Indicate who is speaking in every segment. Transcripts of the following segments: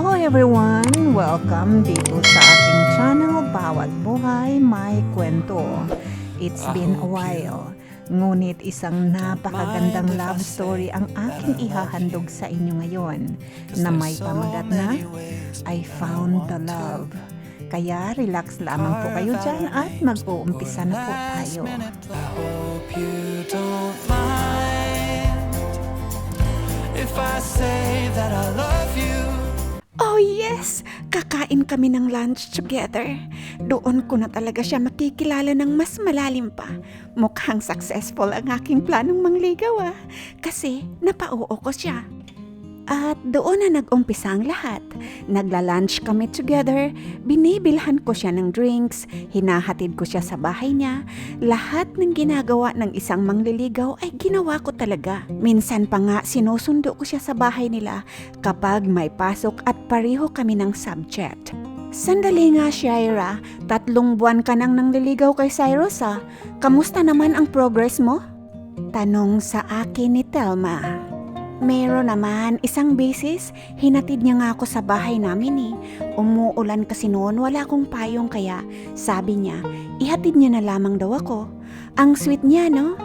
Speaker 1: Hello everyone! Welcome dito sa ating channel, Bawat Buhay May Kwento. It's been a while, ngunit isang napakagandang love story ang aking ihahandog sa inyo ngayon na may pamagat na I Found the Love. Kaya relax lamang po kayo dyan at mag-uumpisa na po tayo.
Speaker 2: If I say that I love you.
Speaker 3: Oh yes! Kakain kami ng lunch together. Doon ko na talaga siya makikilala ng mas malalim pa. Mukhang successful ang aking planong mangligaw kasi napauo ko siya. At doon na nag-umpisa ang lahat. Nagla-lunch kami together, binibilhan ko siya ng drinks, hinahatid ko siya sa bahay niya. Lahat ng ginagawa ng isang mangliligaw ay ginawa ko talaga. Minsan pa nga sinusundo ko siya sa bahay nila kapag may pasok at pareho kami ng subject. Sandali nga, Shaira, 3 buwan ka nang nangliligaw kay Cyrus Kamusta naman ang progress mo? Tanong sa akin ni Telma. Meron naman, isang beses, hinatid niya nga ako sa bahay namin Umuulan kasi noon, wala akong payong kaya sabi niya, ihatid niya na lamang daw ako. Ang sweet niya, no?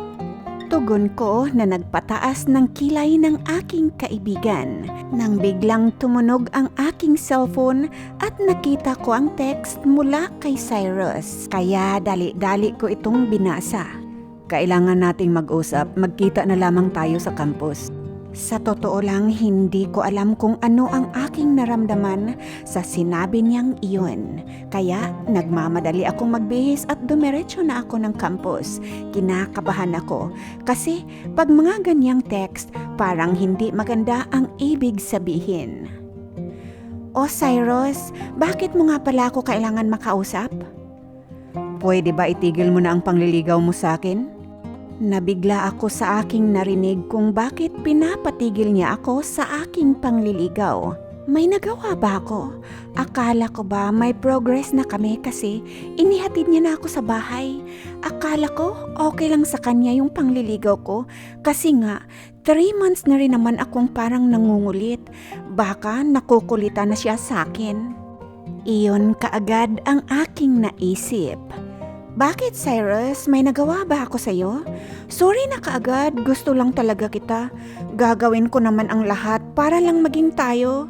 Speaker 3: Tugon ko na nagpataas ng kilay ng aking kaibigan. Nang biglang tumunog ang aking cellphone at nakita ko ang text mula kay Cyrus. Kaya dali-dali ko itong binasa. Kailangan nating mag-usap, magkita na lamang tayo sa campus. Sa totoo lang, hindi ko alam kung ano ang aking naramdaman sa sinabi niyang iyon. Kaya nagmamadali akong magbihis at dumiretso na ako ng campus. Kinakabahan ako kasi pag mga ganyang text, parang hindi maganda ang ibig sabihin. O Cyrus, bakit mo nga pala ako kailangan makausap?
Speaker 1: Pwede ba itigil mo na ang pangliligaw mo sa akin?
Speaker 3: Nabigla ako sa aking narinig kung bakit pinapatigil niya ako sa aking pangliligaw. May nagawa ba ako? Akala ko ba may progress na kami kasi inihatid niya na ako sa bahay. Akala ko okay lang sa kanya yung pangliligaw ko kasi nga 3 months na rin naman akong parang nangungulit. Baka nakukulitan na siya sa akin. Iyon kaagad ang aking naisip. Bakit, Cyrus? May nagawa ba ako sa'yo? Sorry na kaagad, gusto lang talaga kita. Gagawin ko naman ang lahat para lang maging tayo.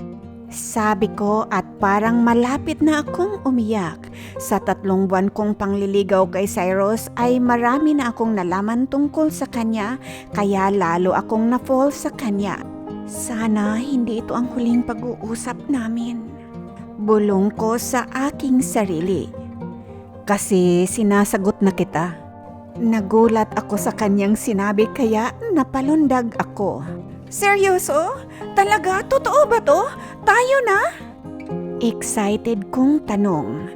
Speaker 3: Sabi ko at parang malapit na akong umiyak. Sa 3 buwan kong pangliligaw kay Cyrus ay marami na akong nalaman tungkol sa kanya, kaya lalo akong na-fall sa kanya. Sana hindi ito ang huling pag-uusap namin. Bulong ko sa aking sarili.
Speaker 1: Kasi sinasagot na kita.
Speaker 3: Nagulat ako sa kanyang sinabi kaya napalundag ako. Seryoso? Talaga? Totoo ba to? Tayo na? Excited kong tanong.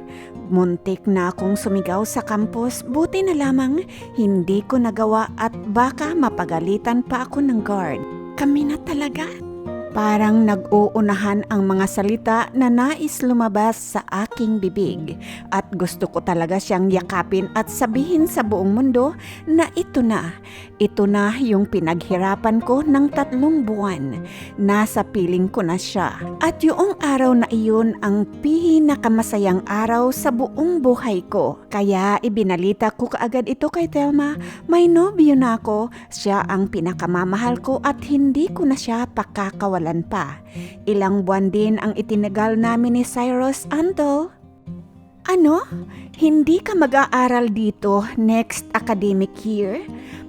Speaker 3: Muntik na akong sumigaw sa campus, buti na lamang hindi ko nagawa at baka mapagalitan pa ako ng guard. Kami na talaga? Parang nag-uunahan ang mga salita na nais lumabas sa aking bibig at gusto ko talaga siyang yakapin at sabihin sa buong mundo na ito na yung pinaghirapan ko ng 3 buwan. Nasa piling ko na siya at yung araw na iyon ang pinakamasayang araw sa buong buhay ko. Kaya ibinalita ko kaagad ito kay Telma, may nobyo na ako, siya ang pinakamamahal ko at hindi ko na siya pakakawalan pa. Ilang buwan din ang itinagal namin ni Cyrus until... Ano? Hindi ka mag-aaral dito next academic year?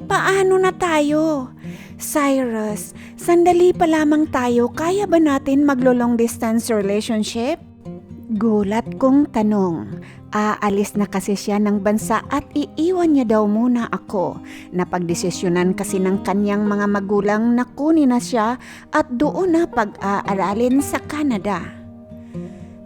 Speaker 3: Paano na tayo? Cyrus, sandali pa lamang tayo, kaya ba natin maglo-long distance relationship? Gulat kong tanong. Aalis na kasi siya ng bansa at iiwan niya daw muna ako. Napagdesisyonan kasi ng kanyang mga magulang na kunin na siya at doon na pag-aaralin sa Canada.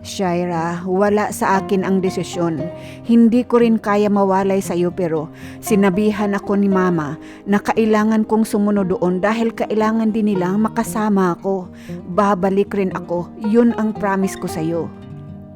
Speaker 1: Shaira, wala sa akin ang desisyon. Hindi ko rin kaya mawalay sa iyo pero sinabihan ako ni Mama na kailangan kong sumunod doon dahil kailangan din nilang makasama ako. Babalik rin ako, yun ang promise ko sa iyo.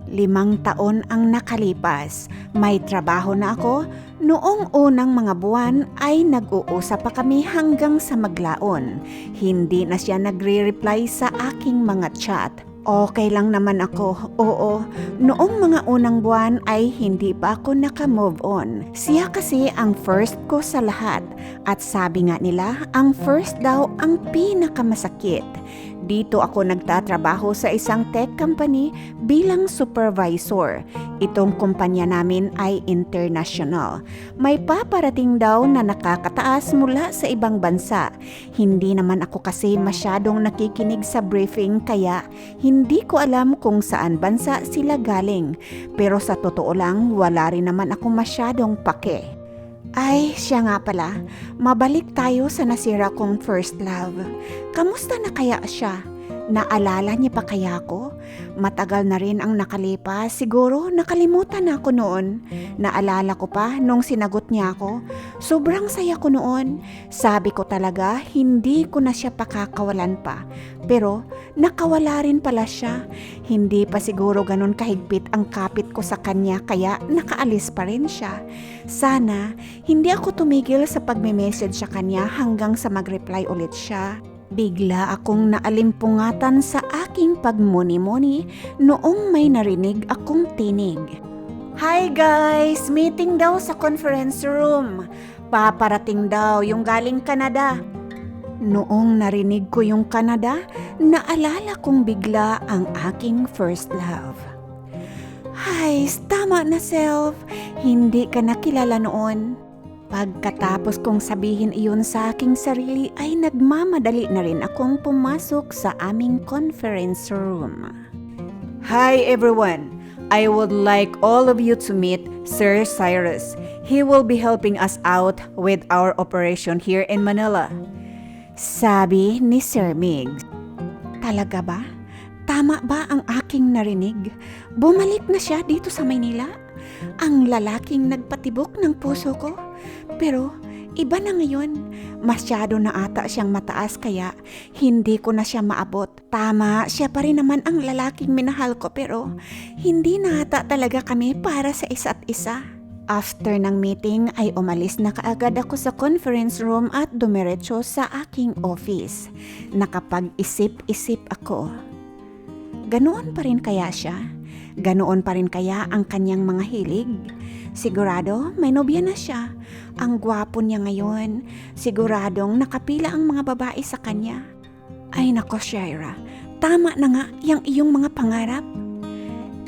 Speaker 3: 5 taon ang nakalipas. May trabaho na ako. Noong unang mga buwan ay nag-uusap pa kami hanggang sa maglaon. Hindi na siya nagre-reply sa aking mga chat. Okay lang naman ako, oo. Noong mga unang buwan ay hindi pa ako naka-move on. Siya kasi ang first ko sa lahat. At sabi nga nila, ang first daw ang pinakamasakit. Dito ako nagtatrabaho sa isang tech company bilang supervisor. Itong kumpanya namin ay international. May paparating daw na nakakataas mula sa ibang bansa. Hindi naman ako kasi masyadong nakikinig sa briefing kaya hindi ko alam kung saan bansa sila galing. Pero sa totoo lang, wala rin naman ako masyadong pake. Ay, siya nga pala. Mabalik tayo sa nasira kong first love. Kamusta na kaya siya? Naalala niya pa kaya ako? Matagal na rin ang nakalipas. Siguro nakalimutan na ako noon. Naalala ko pa nung sinagot niya ako. Sobrang saya ko noon. Sabi ko talaga, hindi ko na siya pakakawalan pa. Pero nakawala rin pala siya. Hindi pa siguro ganun kahigpit ang kapit ko sa kanya kaya nakaalis pa rin siya. Sana hindi ako tumigil sa pagme-message sa kanya hanggang sa mag-reply ulit siya. Bigla akong naalimpungatan sa aking pagmuni-muni noong may narinig akong tinig. Hi guys! Meeting daw sa conference room. Paparating daw yung galing Canada. Noong narinig ko yung Canada, naalala kong bigla ang aking first love. Hay, tama na self. Hindi ka nakilala noon. Pagkatapos kong sabihin iyon sa aking sarili ay nagmamadali na rin akong pumasok sa aming conference room. Hi everyone! I would like all of you to meet Sir Cyrus. He will be helping us out with our operation here in Manila. Sabi ni Sir Migs. Talaga ba? Tama ba ang aking narinig? Bumalik na siya dito sa Maynila? Ang lalaking nagpatibok ng puso ko? Pero iba na ngayon. Masyado na ata siyang mataas kaya hindi ko na siya maabot. Tama, siya pa rin naman ang lalaking minahal ko pero hindi na ata talaga kami para sa isa't isa. After ng meeting ay umalis na kaagad ako sa conference room at dumiretso sa aking office. Nakapag-isip-isip ako. Ganoon pa rin kaya siya? Ganoon pa rin kaya ang kanyang mga hilig? Sigurado may nobya na siya. Ang gwapo niya ngayon. Siguradong nakapila ang mga babae sa kanya. Ay nako Shaira, tama na nga yung iyong mga pangarap.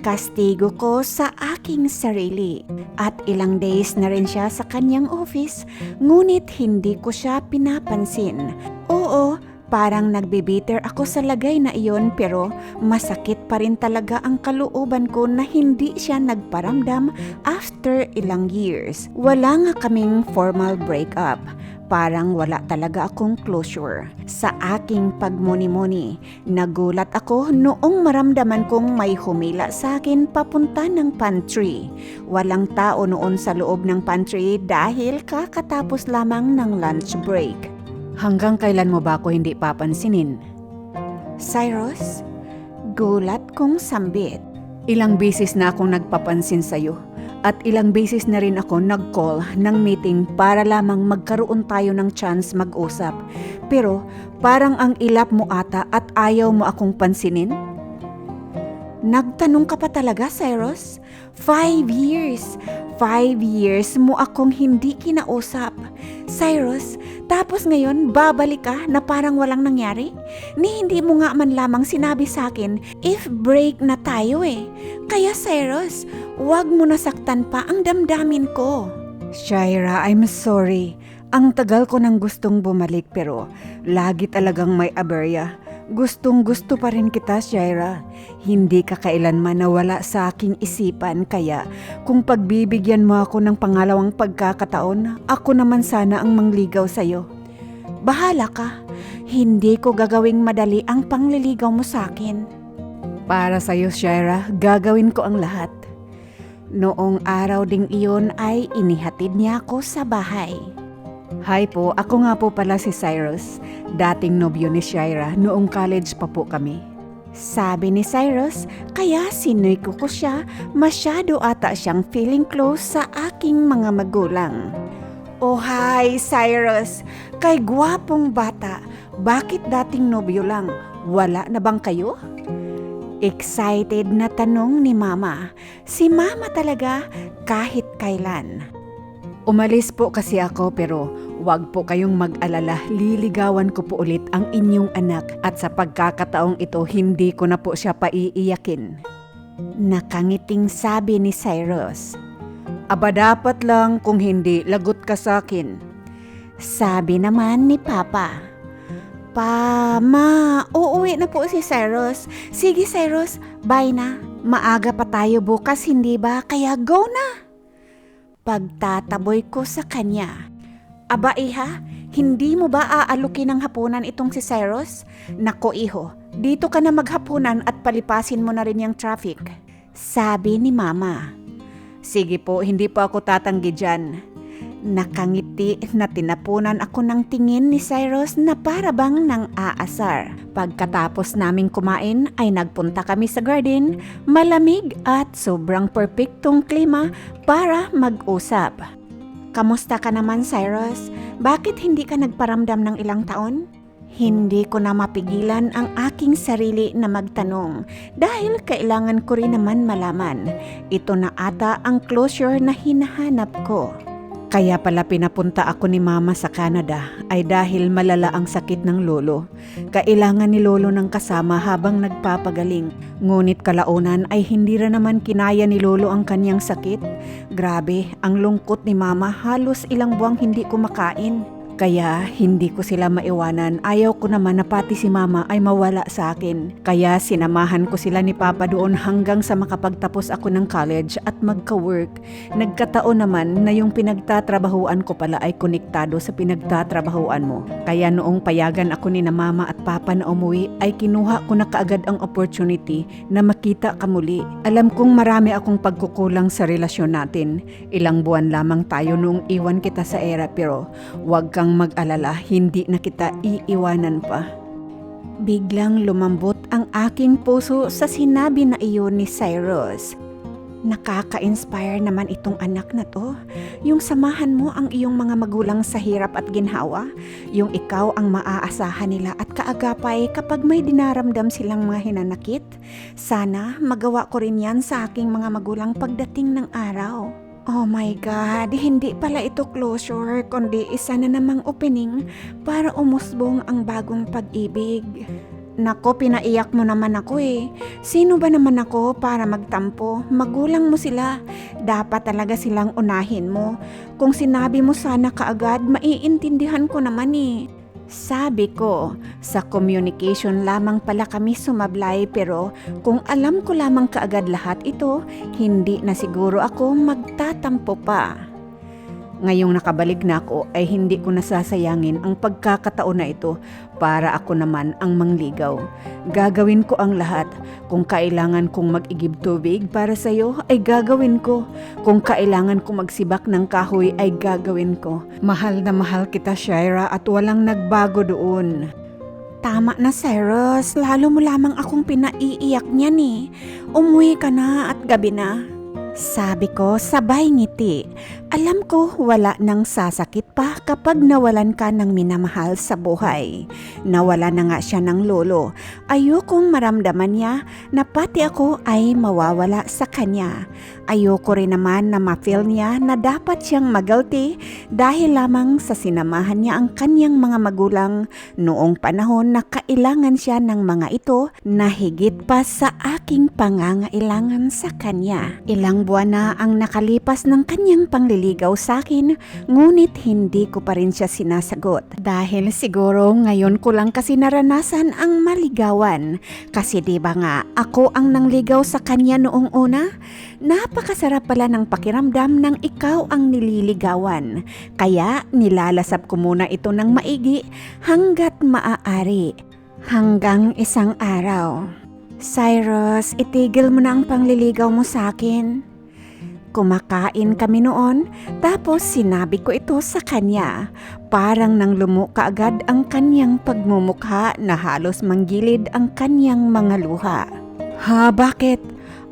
Speaker 3: Kastigo ko sa aking sarili at ilang days na rin siya sa kanyang office ngunit hindi ko siya pinapansin. Oo, parang nagbibitter ako sa lagay na iyon pero masakit pa rin talaga ang kalooban ko na hindi siya nagparamdam after ilang years. Wala nga kaming formal breakup. Parang wala talaga akong closure. Sa aking pagmuni-muni, nagulat ako noong maramdaman kong may humila sa akin papunta ng pantry. Walang tao noon sa loob ng pantry dahil kakatapos lamang ng lunch break. Hanggang kailan mo ba ako hindi papansinin? Cyrus, gulat kong sambit. Ilang beses na akong nagpapansin sa'yo. At ilang beses na rin ako nag-call ng meeting para lamang magkaroon tayo ng chance mag-usap. Pero parang ang ilap mo ata at ayaw mo akong pansinin? Nagtanong ka pa talaga, Cyrus? 5 years. 5 years mo akong hindi kinausap. Cyrus, tapos ngayon babalik ka na parang walang nangyari? Ni hindi mo nga man lamang sinabi sa akin if break na tayo eh. Kaya Cyrus, wag mo nasaktan pa ang damdamin ko. Shaira, I'm sorry. Ang tagal ko nang gustong bumalik pero lagi talagang may aberya. Gustong gusto pa rin kita, Shaira. Hindi ka kailanman nawala sa aking isipan kaya kung pagbibigyan mo ako ng pangalawang pagkakataon, ako naman sana ang mangligaw sa'yo. Bahala ka. Hindi ko gagawing madali ang pangliligaw mo sa akin. Para sa'yo, Shaira, gagawin ko ang lahat. Noong araw ding iyon ay inihatid niya ako sa bahay. Hi po, ako nga po pala si Cyrus, dating nobyo ni Shaira noong college pa po kami. Sabi ni Cyrus, kaya sinoy ko siya, masyado ata siyang feeling close sa aking mga magulang. Oh hi Cyrus, kay gwapong bata, bakit dating nobyo lang, wala na bang kayo? Excited na tanong ni Mama. Si Mama talaga kahit kailan. Umalis po kasi ako pero wag po kayong mag-alala. Liligawan ko po ulit ang inyong anak at sa pagkakataong ito hindi ko na po siya paiiyakin. Nakangiting sabi ni Cyrus. Aba dapat lang, kung hindi lagot ka sa akin. Sabi naman ni Papa. Ma, uuwi na po si Cyrus. Sige Cyrus, bye na. Maaga pa tayo bukas, hindi ba? Kaya go na. Pagtataboy ko sa kanya. Aba iha, hindi mo ba aalukin ng hapunan itong si Cyrus? Nako iho, dito ka na maghapunan at palipasin mo na rin yung traffic. Sabi ni Mama. Sige po, hindi po ako tatanggi dyan. Nakangiti na tinapunan ako ng tingin ni Cyrus na para bang nang aasar. Pagkatapos naming kumain ay nagpunta kami sa garden, malamig at sobrang perpektong klima para mag-usap. Kamusta ka naman Cyrus? Bakit hindi ka nagparamdam ng ilang taon? Hindi ko na mapigilan ang aking sarili na magtanong dahil kailangan ko rin naman malaman. Ito na ata ang closure na hinahanap ko. Kaya pala pinapunta ako ni Mama sa Canada ay dahil malala ang sakit ng lolo. Kailangan ni lolo ng kasama habang nagpapagaling. Ngunit kalaunan ay hindi rin naman kinaya ni lolo ang kanyang sakit. Grabe, ang lungkot ni Mama, halos ilang buwang hindi kumakain. Kaya hindi ko sila maiwanan. Ayaw ko naman na pati si Mama ay mawala sa akin. Kaya sinamahan ko sila ni Papa doon hanggang sa makapagtapos ako ng college at magka-work. Nagkataon naman na yung pinagtatrabahuan ko pala ay konektado sa pinagtatrabahuan mo. Kaya noong payagan ako ni na Mama at Papa na umuwi ay kinuha ko na kaagad ang opportunity na makita ka muli. Alam kong marami akong pagkukulang sa relasyon natin. Ilang buwan lamang tayo noong iwan kita sa era pero wag kang mag-alala, hindi na kita iiwanan pa. Biglang lumambot ang aking puso sa sinabi na iyon ni Cyrus. Nakaka-inspire naman itong anak na to. Yung samahan mo ang iyong mga magulang sa hirap at ginhawa. Yung ikaw ang maaasahan nila at kaagapay kapag may dinaramdam silang mga hinanakit. Sana magawa ko rin yan sa aking mga magulang pagdating ng araw. Oh my God, hindi pala ito closure, kundi isa na namang opening para umusbong ang bagong pag-ibig. Nako, pinaiyak mo naman ako eh. Sino ba naman ako para magtampo? Magulang mo sila. Dapat talaga silang unahin mo. Kung sinabi mo sana kaagad, maiintindihan ko naman eh. Sabi ko, sa communication lamang pala kami sumablay pero kung alam ko lamang kaagad lahat ito, hindi na siguro ako magtatampo pa. Ngayong nakabalik na ako ay hindi ko nasasayangin ang pagkakataon na ito para ako naman ang mangligaw. Gagawin ko ang lahat. Kung kailangan kong mag-igib tubig para sa iyo ay gagawin ko. Kung kailangan kong magsibak ng kahoy ay gagawin ko. Mahal na mahal kita, Shaira, at walang nagbago doon. Tama na Cyrus, lalo mo lamang akong pinaiiyak niyan eh. Umuwi ka na at gabi na. Sabi ko sabay ngiti. Alam ko wala nang sasakit pa kapag nawalan ka ng minamahal sa buhay. Nawala na nga siya ng lolo. Ayokong maramdaman niya na pati ako ay mawawala sa kanya. Ayoko rin naman na ma-feel niya na dapat siyang magalti dahil lamang sa sinamahan niya ang kanyang mga magulang noong panahon na kailangan siya ng mga ito na higit pa sa aking pangangailangan sa kanya. Ilang buwan na ang nakalipas ng kanyang pangliligaw sa akin, ngunit hindi ko pa rin siya sinasagot. Dahil siguro ngayon ko lang kasi naranasan ang maligawan. Kasi diba nga, ako ang nangligaw sa kanya noong una? Napakasarap pala ng pakiramdam ng ikaw ang nililigawan. Kaya nilalasap ko muna ito ng maigi hanggat maaari. Hanggang isang araw. Cyrus, itigil mo na ang pangliligaw mo sa akin. Kumakain kami noon, tapos sinabi ko ito sa kanya. Parang nang lumuka agad ang kanyang pagmumukha na halos manggilid ang kanyang mga luha. Ha, bakit?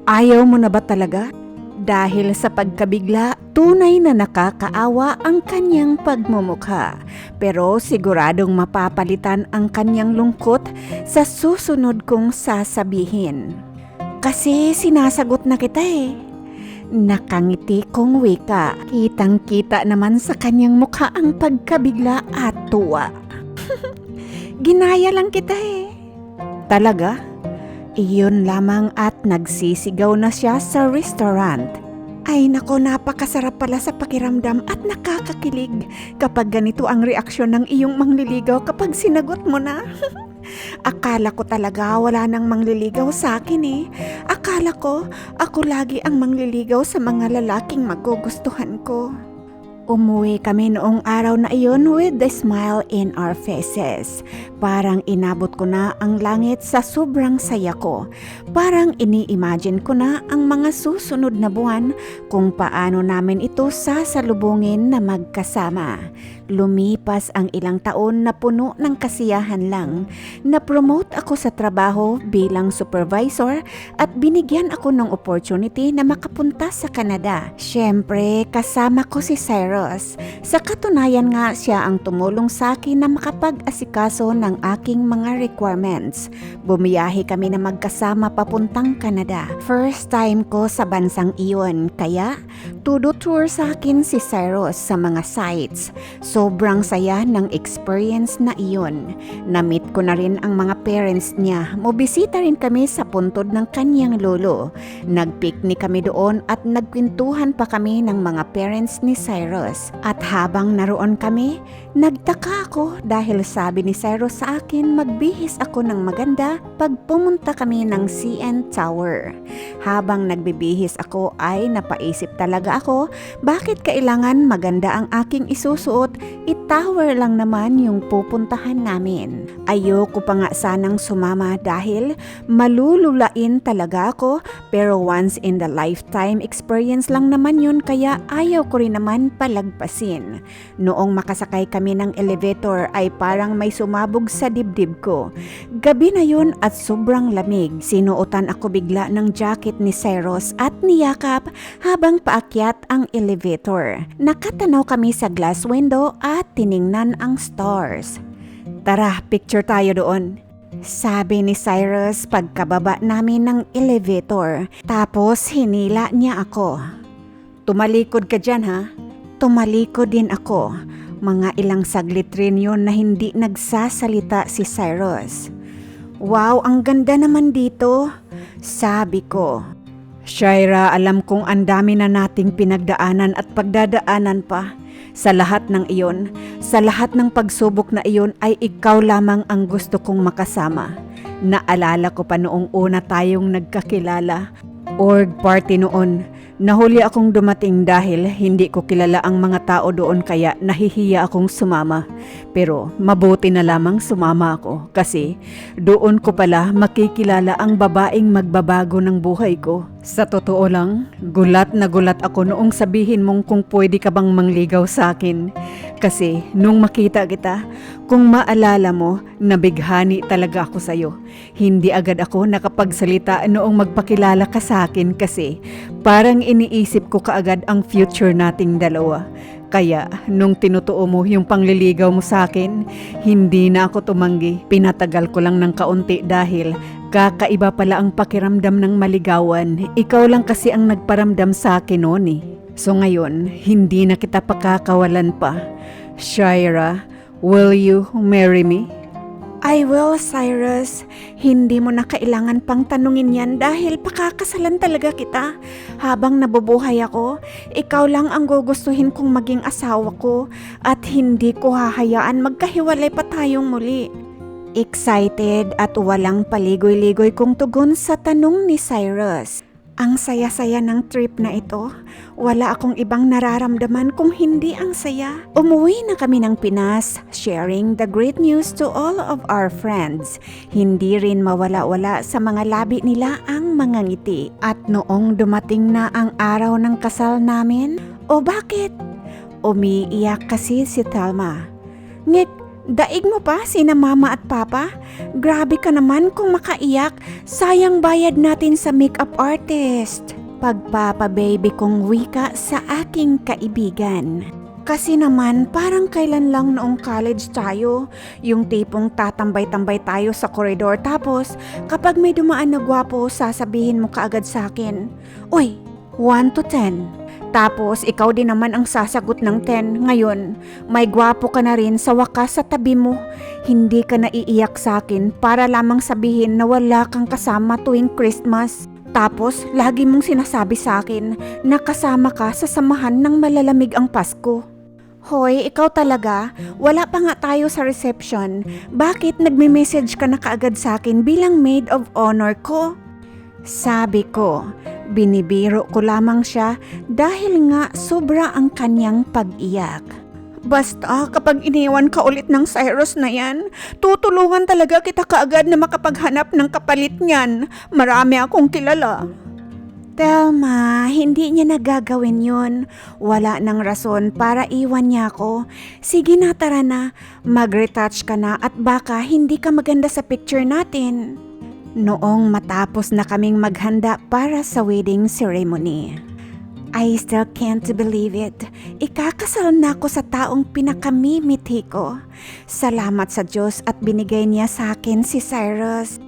Speaker 3: Ayaw mo na ba talaga? Dahil sa pagkabigla, tunay na nakakaawa ang kanyang pagmumukha. Pero siguradong mapapalitan ang kanyang lungkot sa susunod kong sasabihin. Kasi sinasagot na kita eh. Nakangiti kong wika. Kitang-kita naman sa kanyang mukha ang pagkabigla at tuwa. Ginaya lang kita eh. Talaga? Iyon lamang at nagsisigaw na siya sa restaurant. Ay nako, napakasarap pala sa pakiramdam at nakakakilig kapag ganito ang reaksyon ng iyong mangliligaw kapag sinagot mo na. Akala ko talaga wala nang mangliligaw sa akin eh. Akala ko ako lagi ang mangliligaw sa mga lalaking magugustuhan ko. Umuwi kami noong araw na iyon with the smile in our faces. Parang inabot ko na ang langit sa sobrang saya ko. Parang ini-imagine ko na ang mga susunod na buwan kung paano namin ito sasalubungin na magkasama. Lumipas ang ilang taon na puno ng kasiyahan lang. Na-promote ako sa trabaho bilang supervisor at binigyan ako ng opportunity na makapunta sa Canada. Siyempre, kasama ko si Cyrus. Sa katunayan nga, siya ang tumulong sa akin na makapag-asikaso ng aking mga requirements. Bumiyahe kami na magkasama papuntang Canada. First time ko sa bansang iyon, kaya tudo tour sa akin si Cyrus sa mga sites. Sobrang saya ng experience na iyon. Na-meet ko na rin ang mga parents niya. Mubisita rin kami sa puntod ng kanyang lolo. Nag-picnic kami doon at nagkwentuhan pa kami ng mga parents ni Cyrus. At habang naroon kami, nagtaka ako dahil sabi ni Cyrus sa akin magbihis ako ng maganda pag pumunta kami ng CN Tower. Habang nagbibihis ako ay napaisip talaga ako, bakit kailangan maganda ang aking isusuot? I-tower lang naman yung pupuntahan namin. Ayoko pa nga sanang sumama dahil malululain talaga ako, pero once in the lifetime experience lang naman yun, kaya ayaw ko rin naman palagpasin. Noong makasakay kami ng elevator ay parang may sumabog sa dibdib ko. Gabi na yun at sobrang lamig. Sinuotan ako bigla ng jacket ni Cyrus at niyakap habang paakyat ang elevator. Nakatanaw kami sa glass window at tiningnan ang stars. Tara, picture tayo doon, sabi ni Cyrus pagkababa namin ng elevator. Tapos hinila niya ako. Tumalikod ka dyan ha? Tumalikod din ako. Mga ilang saglit rin yun na hindi nagsasalita si Cyrus. Wow, ang ganda naman dito, sabi ko. Shaira, alam kong ang dami na nating pinagdaanan at pagdadaanan pa. Sa lahat ng iyon, sa lahat ng pagsubok na iyon ay ikaw lamang ang gusto kong makasama. Naalala ko pa noong una tayong nagkakilala. Org party noon. Nahuli akong dumating dahil hindi ko kilala ang mga tao doon kaya nahihiya akong sumama. Pero mabuti na lamang sumama ako kasi doon ko pala makikilala ang babaeng magbabago ng buhay ko. Sa totoo lang, gulat na gulat ako noong sabihin mong kung pwede ka bang mangligaw sa akin. Kasi nung makita kita, kung maalala mo, nabighani talaga ako sa'yo. Hindi agad ako nakapagsalita noong magpakilala ka sa akin kasi parang iniisip ko kaagad ang future nating dalawa. Kaya nung tinutuo mo yung pangliligaw mo sa akin, hindi na ako tumanggi. Pinatagal ko lang ng kaunti dahil kakaiba pala ang pakiramdam ng maligawan. Ikaw lang kasi ang nagparamdam sa akin noon eh. So ngayon, hindi na kita pakakawalan pa. Shaira, will you marry me? I will, Cyrus. Hindi mo na kailangan pang tanungin yan dahil pakakasalan talaga kita. Habang nabubuhay ako, ikaw lang ang gugustuhin kong maging asawa ko at hindi ko hahayaan magkahiwalay pa tayong muli. Excited at walang paligoy-ligoy kong tugon sa tanong ni Cyrus. Ang saya-saya ng trip na ito. Wala akong ibang nararamdaman kung hindi ang saya. Umuwi na kami ng Pinas, sharing the great news to all of our friends. Hindi rin mawala-wala sa mga labi nila ang mga ngiti. At noong dumating na ang araw ng kasal namin, o bakit? Umiiyak kasi si Thelma. Ngek, daig mo pa sina mama at papa? Grabe ka naman kung makaiyak. Sayang bayad natin sa makeup artist. Pagpapababy kong wika sa aking kaibigan. Kasi naman, parang kailan lang noong college tayo, yung tipong tatambay-tambay tayo sa koridor tapos kapag may dumaan na gwapo, sasabihin mo kaagad sa akin, "Uy, 1 to 10." Tapos ikaw din naman ang sasagot ng 10. Ngayon, may gwapo ka na rin sa wakas sa tabi mo. Hindi ka naiiyak sa akin para lamang sabihin na wala kang kasama tuwing Christmas. Tapos, lagi mong sinasabi sa akin na kasama ka sa samahan ng malalamig ang Pasko. Hoy, ikaw talaga? Wala pa nga tayo sa reception. Bakit nagme-message ka na kaagad sa akin bilang maid of honor ko? Sabi ko, binibiro ko lamang siya dahil nga sobra ang kanyang pag-iyak. Basta kapag iniwan ka ulit ng Cyrus na yan, tutulungan talaga kita kaagad na makapaghanap ng kapalit niyan. Marami akong kilala. Telma, hindi niya nagagawin yun. Wala nang rason para iwan niya ako. Sige na, tara na. Mag-retouch ka na at baka hindi ka maganda sa picture natin. Noong matapos na kaming maghanda para sa wedding ceremony. I still can't believe it. Ikakasal na ako sa taong pinakamimiti ko. Salamat sa Diyos at binigay niya sa akin si Cyrus.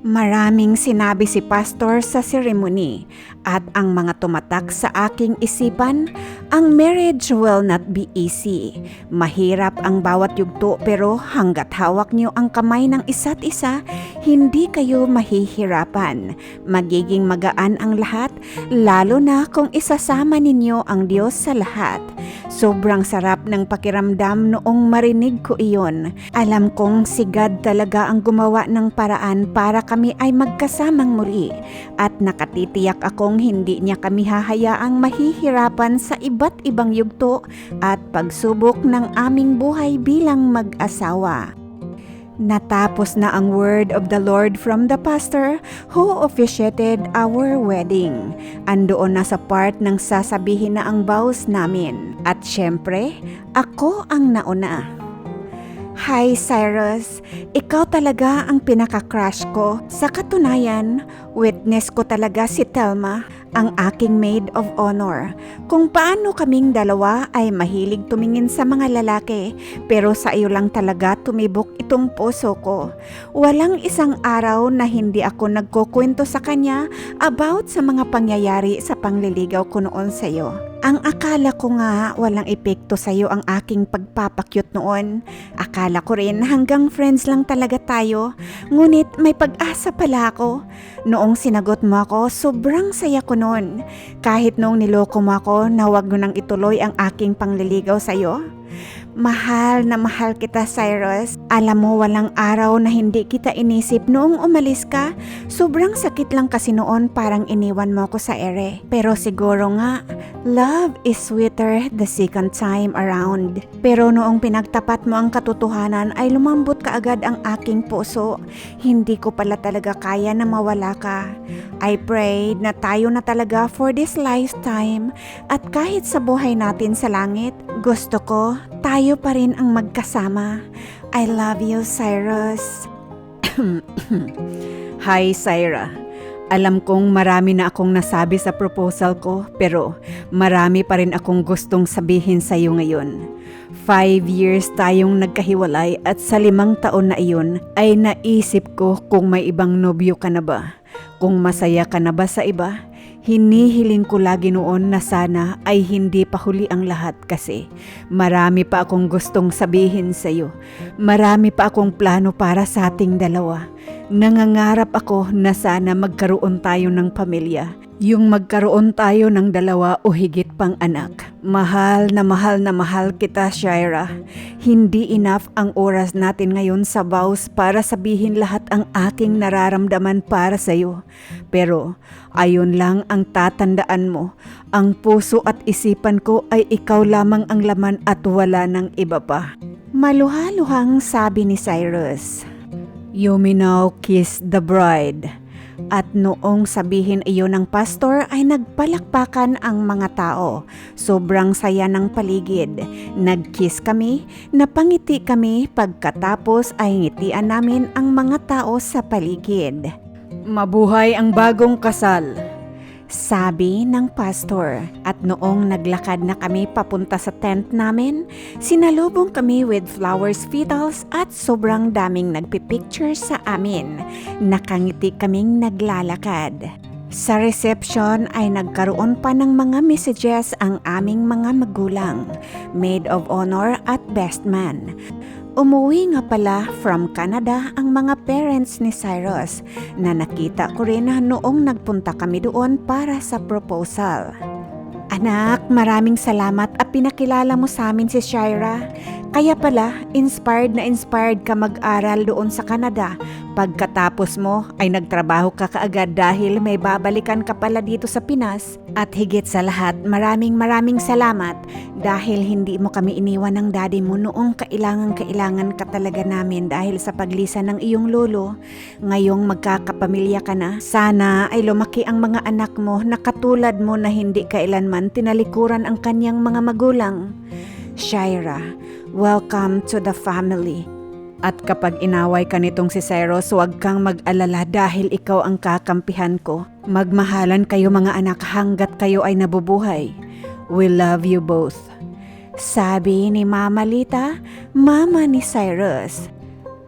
Speaker 3: Maraming sinabi si Pastor sa ceremony at ang mga tumatak sa aking isipan, ang marriage will not be easy. Mahirap ang bawat yugto pero hanggat hawak niyo ang kamay ng isa't isa, hindi kayo mahihirapan. Magiging magaan ang lahat, lalo na kung isasama ninyo ang Diyos sa lahat. Sobrang sarap ng pakiramdam noong marinig ko iyon. Alam kong si God talaga ang gumawa ng paraan para kami ay magkasamang muli at nakatitiyak akong hindi niya kami hahayaang mahihirapan sa iba't ibang yugto at pagsubok ng aming buhay bilang mag-asawa. Natapos na ang word of the Lord from the pastor who officiated our wedding. Andoon na sa part ng sasabihin na ang vows namin. At syempre, ako ang nauna. Hi Cyrus, ikaw talaga ang pinaka-crush ko. Sa katunayan, witness ko talaga si Telma, ang aking maid of honor. Kung paano kaming dalawa ay mahilig tumingin sa mga lalaki, pero sa iyo lang talaga tumibok itong puso ko. Walang isang araw na hindi ako nagkukwento sa kanya about sa mga pangyayari sa pangliligaw ko noon sa iyo. Ang akala ko nga walang epekto sa iyo ang aking pagpapakyut noon. Akala ko rin hanggang friends lang talaga tayo. Ngunit may pag-asa pala ako. Noong sinagot mo ako, sobrang saya ko noon. Kahit noong niloko mo ako na wag mo nang ituloy ang aking pangliligaw sa iyo. Mahal na mahal kita, Cyrus. Alam mo, walang araw na hindi kita inisip noong umalis ka. Sobrang sakit lang kasi noon, parang iniwan mo ako sa ere. Pero siguro nga, love is sweeter the second time around. Pero noong pinagtapat mo ang katotohanan ay lumambot kaagad ang aking puso. Hindi ko pala talaga kaya na mawala ka. I prayed na tayo na talaga for this lifetime at kahit sa buhay natin sa langit, gusto ko tayo pa rin ang magkasama. I love you, Cyrus. Hi, Syra. Alam kong marami na akong nasabi sa proposal ko, pero marami pa rin akong gustong sabihin sa iyo ngayon. 5 years tayong nagkahiwalay at sa 5 taon na iyon ay naisip ko kung may ibang nobyo ka na ba. Kung masaya ka na ba sa iba. Hinihiling ko lagi noon na sana ay hindi pa huli ang lahat kasi marami pa akong gustong sabihin sa iyo. Marami pa akong plano para sa ating dalawa. Nangangarap ako na sana magkaroon tayo ng pamilya. Yung magkaroon tayo ng 2 o higit pang anak. Mahal na mahal kita, Syra. Hindi enough ang oras natin ngayon sa vows para sabihin lahat ang aking nararamdaman para sa iyo. Pero ayun lang ang tatandaan mo. Ang puso at isipan ko ay ikaw lamang ang laman at wala ng iba pa. Maluhaluhang sabi ni Cyrus. You may now kiss the bride. At noong sabihin iyon ng pastor ay nagpalakpakan ang mga tao. Sobrang saya ng paligid. Nag-kiss kami, napangiti kami, pagkatapos ay ngitian namin ang mga tao sa paligid. Mabuhay ang bagong kasal. Sabi ng pastor. At noong naglakad na kami papunta sa tent namin, sinalubong kami with flowers petals at sobrang daming nagpipicture sa amin. Nakangiti kaming naglalakad. Sa reception ay nagkaroon pa ng mga messages ang aming mga magulang, maid of honor at best man. Umuwi nga pala from Canada ang mga parents ni Cyrus na nakita ko rin noong nagpunta kami doon para sa proposal. Anak, maraming salamat at pinakilala mo sa amin si Shira. Kaya pala, inspired ka mag-aral doon sa Canada. Pagkatapos mo ay nagtrabaho ka kaagad dahil may babalikan ka pala dito sa Pinas. At higit sa lahat, maraming salamat dahil hindi mo kami iniwan ng daddy mo noong kailangan ka talaga namin dahil sa paglisan ng iyong lolo. Ngayong magkakapamilya ka na, sana ay lumaki ang mga anak mo na katulad mo na hindi kailanman tinalikuran ang kanyang mga magulang. Shira, welcome to the family. At kapag inaway ka nitong si Cyrus, huwag kang mag-alala dahil ikaw ang kakampihan ko. Magmahalan kayo mga anak hanggat kayo ay nabubuhay. We love you both. Sabi ni Mama Lita, mama ni Cyrus.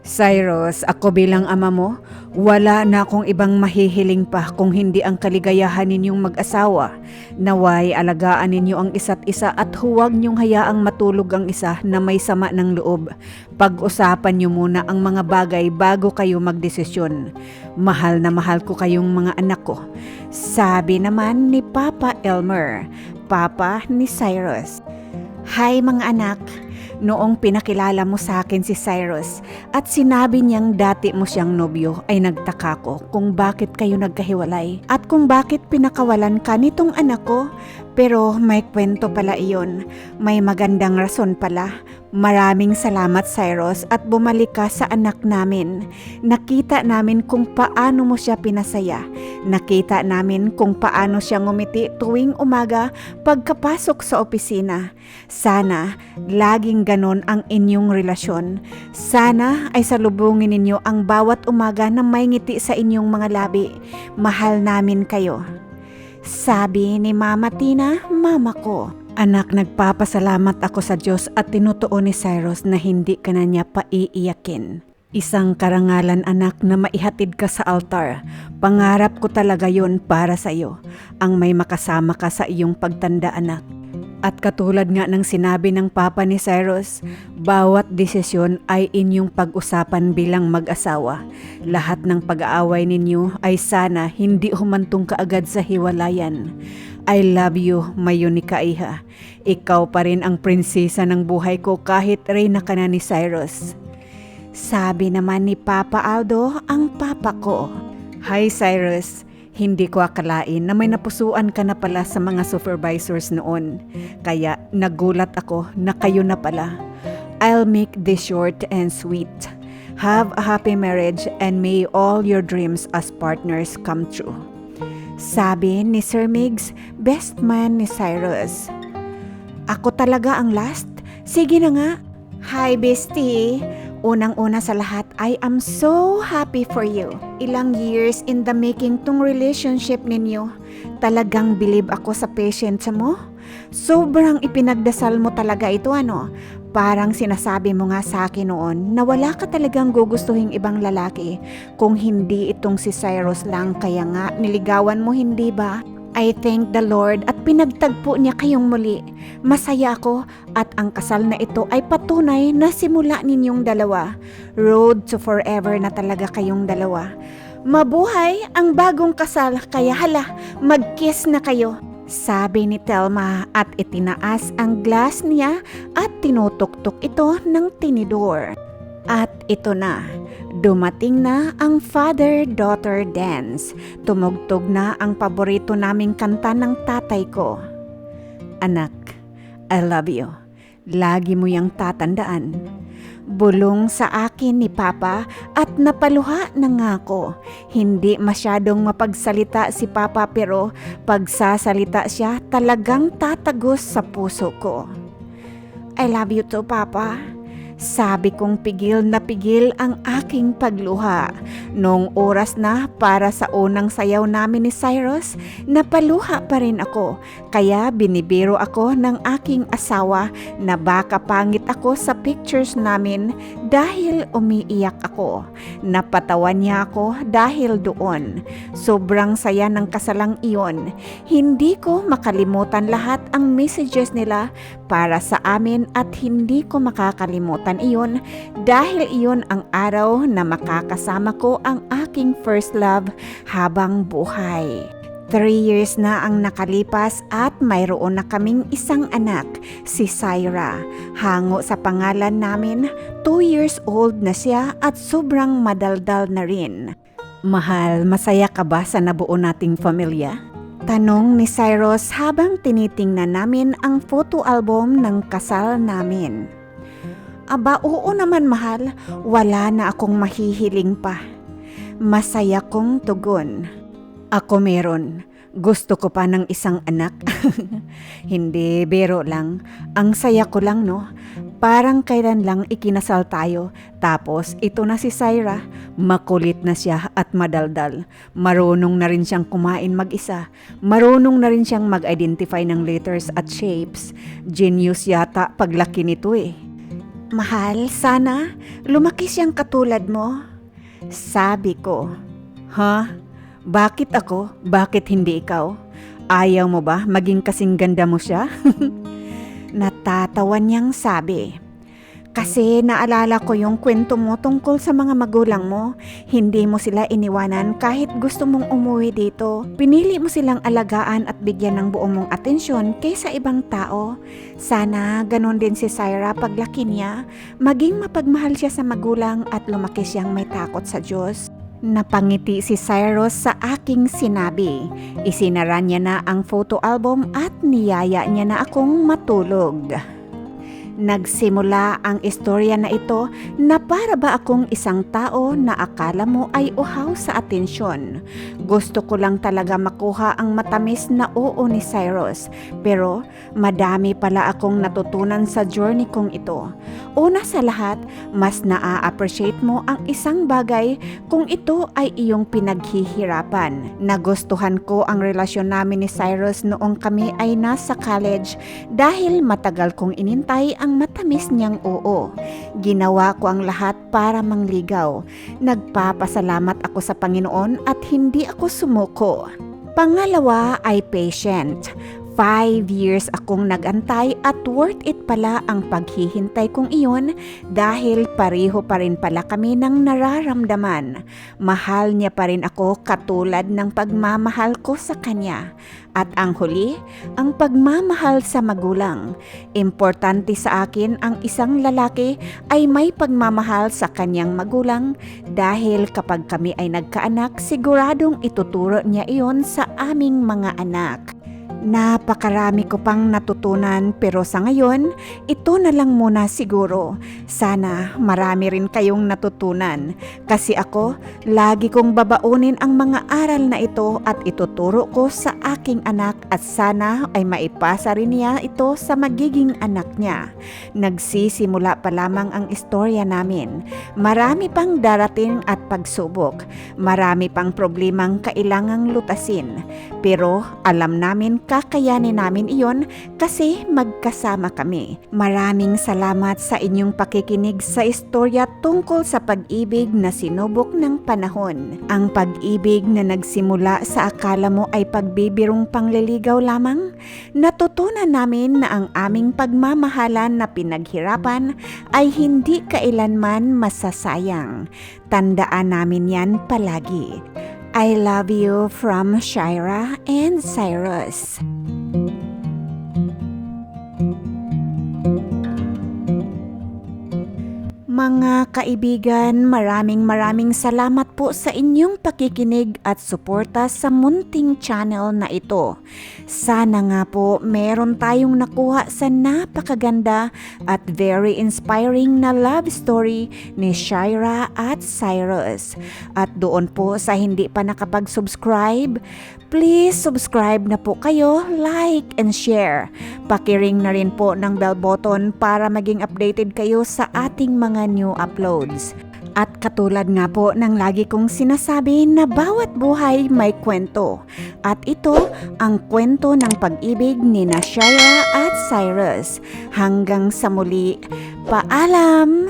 Speaker 3: Cyrus, ako bilang ama mo, wala na akong ibang mahihiling pa kung hindi ang kaligayahan ninyong mag-asawa. Naway alagaan ninyo ang isa't isa at huwag niyong hayaang matulog ang isa na may sama ng loob. Pag-usapan niyo muna ang mga bagay bago kayo magdesisyon. Mahal na mahal ko kayong mga anak ko. Sabi naman ni Papa Elmer, Papa ni Cyrus. Hi mga anak. Noong pinakilala mo sa akin si Cyrus at sinabi niyang dati mo siyang nobyo ay nagtaka ko kung bakit kayo nagkahiwalay at kung bakit pinakawalan ka nitong anak ko. Pero may kwento pala iyon. May magandang rason pala. Maraming salamat Cyrus at bumalik ka sa anak namin. Nakita namin kung paano mo siya pinasaya. Nakita namin kung paano siya ngumiti tuwing umaga pagkapasok sa opisina. Sana laging ganon ang inyong relasyon. Sana ay salubungin ninyo ang bawat umaga na may ngiti sa inyong mga labi. Mahal namin kayo. Sabi ni Mama Tina, mama ko. Anak, nagpapasalamat ako sa Diyos at tinutuon ni Cyrus na hindi ka na niya paiiyakin. Isang karangalan anak na maihatid ka sa altar. Pangarap ko talaga yon para sa iyo. Ang may makasama ka sa iyong pagtanda anak. At katulad nga ng sinabi ng Papa ni Cyrus, bawat desisyon ay inyong pag-usapan bilang mag-asawa. Lahat ng pag-aaway ninyo ay sana hindi humantong kaagad sa hiwalayan. I love you, Mayunika Iha. Ikaw pa rin ang prinsesa ng buhay ko kahit reyna ka na ni Cyrus. Sabi naman ni Papa Aldo, ang papa ko. Hi Cyrus. Hindi ko akalain na may napusuan ka na pala sa mga supervisors noon. Kaya nagulat ako na kayo na pala. I'll make this short and sweet. Have a happy marriage and may all your dreams as partners come true. Sabi ni Sir Migs, best man ni Cyrus. Ako talaga ang last? Sige na nga. Hi bestie. Unang-una sa lahat, I am so happy for you. Ilang years in the making tong relationship ninyo. Talagang believe ako sa patience mo. Sobrang ipinagdasal mo talaga ito ano. Parang sinasabi mo nga sa akin noon na wala ka talagang gugustuhing ibang lalaki kung hindi itong si Cyrus lang, kaya nga niligawan mo, hindi ba? I thank the Lord at pinagtagpo niya kayong muli. Masaya ako at ang kasal na ito ay patunay na simula ninyong dalawa. Road to forever na talaga kayong dalawa. Mabuhay ang bagong kasal, kaya hala, mag-kiss na kayo. Sabi ni Telma at itinaas ang glass niya at tinutuktok ito ng tinidor. At ito na, dumating na ang father-daughter dance. Tumugtog na ang paborito naming kanta ng tatay ko. Anak, I love you. Lagi mo yang tatandaan. Bulong sa akin ni Papa at napaluha na nga ako. Hindi masyadong mapagsalita si Papa pero pagsasalita siya talagang tatagos sa puso ko. I love you too, Papa. Sabi kong pigil na pigil ang aking pagluha. Noong oras na para sa unang sayaw namin ni Cyrus, napaluha pa rin ako. Kaya binibiro ako ng aking asawa na baka pangit ako sa pictures namin dahil umiiyak ako. Napatawan niya ako dahil doon. Sobrang saya ng kasalang iyon. Hindi ko makalimutan lahat ang messages nila para sa amin at hindi ko makakalimutan iyon dahil iyon ang araw na makakasama ko ang aking first love habang buhay. 3 years na ang nakalipas at mayroon na kaming isang anak, si Syra. Hango sa pangalan namin, 2 years old na siya at sobrang madaldal na rin. Mahal, masaya ka ba sa nabuo nating pamilya? Tanong ni Cyrus habang tinitingnan namin ang photo album ng kasal namin. Aba, oo naman mahal, wala na akong mahihiling pa. Masaya kong tugon. Ako meron. Gusto ko pa ng isang anak. Hindi, biro lang. Ang saya ko lang, no? Parang kailan lang ikinasal tayo. Tapos ito na si Syra. Makulit na siya at madaldal. Marunong na rin siyang kumain mag-isa. Marunong na rin siyang mag-identify ng letters at shapes. Genius yata paglaki nito eh. Mahal, sana lumaki siyang katulad mo. Sabi ko. Ha? Bakit ako? Bakit hindi ikaw? Ayaw mo ba maging kasing ganda mo siya? Natatawa niyang sabi. Kasi naalala ko yung kwento mo tungkol sa mga magulang mo. Hindi mo sila iniwanan kahit gusto mong umuwi dito. Pinili mo silang alagaan at bigyan ng buong mong atensyon kaysa ibang tao. Sana ganon din si Syra paglaki niya. Maging mapagmahal siya sa magulang at lumaki siyang may takot sa Diyos. Napangiti si Cyrus sa aking sinabi. Isinara niya na ang photo album at niyaya niya na akong matulog. Nagsimula ang istorya na ito na para ba akong isang tao na akala mo ay uhaw sa atensyon. Gusto ko lang talaga makuha ang matamis na oo ni Cyrus, pero madami pala akong natutunan sa journey kong ito. Una sa lahat, mas naa-appreciate mo ang isang bagay kung ito ay iyong pinaghihirapan. Nagustuhan ko ang relasyon namin ni Cyrus noong kami ay nasa college dahil matagal kong inintay ang matamis niyang oo. Ginawa ko ang lahat para mangligaw. Nagpapasalamat ako sa Panginoon at hindi ako sumuko. Pangalawa ay patient. 5 years akong nagantay at worth it pala ang paghihintay kong iyon dahil pareho pa rin pala kami ng nararamdaman. Mahal niya pa rin ako katulad ng pagmamahal ko sa kanya. At ang huli, ang pagmamahal sa magulang. Importante sa akin ang isang lalaki ay may pagmamahal sa kanyang magulang dahil kapag kami ay nagkaanak, siguradong ituturo niya iyon sa aming mga anak. Napakarami ko pang natutunan pero sa ngayon, ito na lang muna siguro. Sana marami rin kayong natutunan. Kasi ako, lagi kong babaunin ang mga aral na ito at ituturo ko sa aking anak at sana ay maipasa rin niya ito sa magiging anak niya. Nagsisimula pa lamang ang istorya namin. Marami pang darating at pagsubok. Marami pang problemang kailangang lutasin. Pero alam namin kakayanin namin iyon kasi magkasama kami. Maraming salamat sa inyong pakikinig sa istorya tungkol sa pag-ibig na sinubok ng panahon. Ang pag-ibig na nagsimula sa akala mo ay pagbibirong pangliligaw lamang, natutunan namin na ang aming pagmamahalan na pinaghirapan ay hindi kailanman masasayang. Tandaan namin yan palagi. I love you from Syra and Cyrus. Mga kaibigan, maraming salamat po sa inyong pakikinig at suporta sa munting channel na ito. Sana nga po meron tayong nakuha sa napakaganda at very inspiring na love story ni Shaira at Cyrus. At doon po sa hindi pa nakapag-subscribe, please subscribe na po kayo, like and share. Pakiring na rin po ng bell button para maging updated kayo sa ating mga new uploads. At katulad nga po ng lagi kong sinasabi na bawat buhay may kwento. At ito ang kwento ng pag-ibig ni Shaira at Cyrus. Hanggang sa muli, paalam!